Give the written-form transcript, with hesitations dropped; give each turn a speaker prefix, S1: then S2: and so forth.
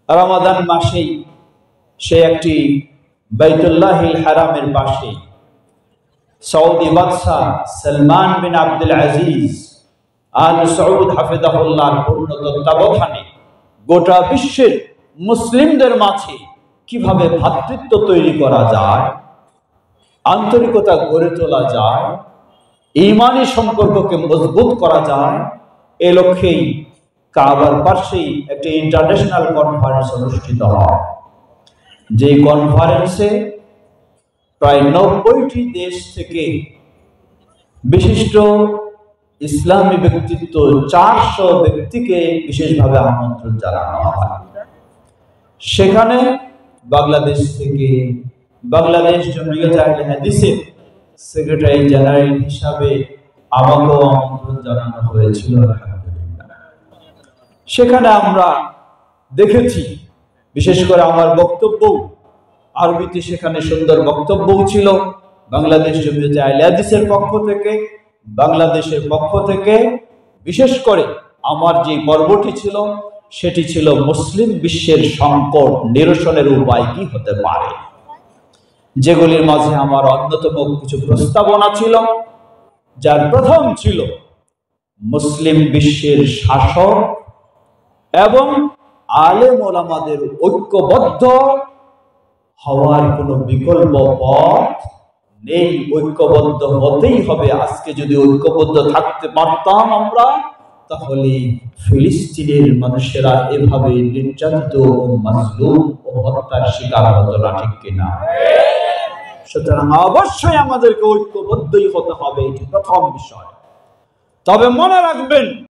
S1: রমাদান মাসেই সে একটি বাইতুল্লাহিল হারামের পাশে সৌদি বাদশাহ সালমান বিন আব্দুল আজিজ আল সৌদ হাফিজাহুল্লাহর পূর্ণ তত্ত্বাবধানে গোটা বিশ্বের মুসলিমদের মাঝে কিভাবে ভ্রাতৃত্ব তৈরি করা যায়, আন্তরিকতা গড়ে তোলা যায়, ঈমানি সম্পর্ককে মজবুত করা যায়, এ লক্ষ্যেই কাবার পাশেই একটি ইন্টারন্যাশনাল কনফারেন্স অনুষ্ঠিত হয়। যে কনফারেন্সে প্রায় 90টি দেশ থেকে বিশিষ্ট ইসলামী ব্যক্তিত্ব 400 ব্যক্তিকে বিশেষভাবে আমন্ত্রণ জানানো হয়। সেখানে বাংলাদেশ থেকে বাংলাদেশ জমিয়ত আহলে হাদিসের সেক্রেটারি জেনারেল হিসাবে আমাকেও আমন্ত্রণ জানানো হয়েছিল। সেখানে আমরা দেখেছি, বিশেষ করে আমার বক্তব্য আরবিতে সেখানে সুন্দর বক্তব্য ছিল বাংলাদেশ জমিয়ত আহলে হাদিসের পক্ষ থেকে, বাংলাদেশের পক্ষ থেকে। বিশেষ করে আমার যে পর্বটি ছিল সেটি ছিল মুসলিম বিশ্বের সংকট নিরসনের উপায় কি হতে পারে, যেগুলির মাঝে আমার অন্যতম কিছু প্রস্তাবনা ছিল। যার প্রথম ছিল মুসলিম বিশ্বের শাসক এবং আলেম ওলামাদের ঐক্যবদ্ধ হওয়ার কোনো বিকল্প পথ নেই, ঐক্যবদ্ধ হতেই হবে। আজকে যদি ঐক্যবদ্ধ থাকতে পারতাম আমরা, তাহলে ফিলিস্তিনের মানুষেরা এভাবে নির্যাতিত ও মাজলুম ও হত্যার শিকার হতো না, ঠিক কিনা? সুতরাং অবশ্যই আমাদেরকে ঐক্যবদ্ধই হতে হবে, এটি প্রথম বিষয়। তবে মনে রাখবেন,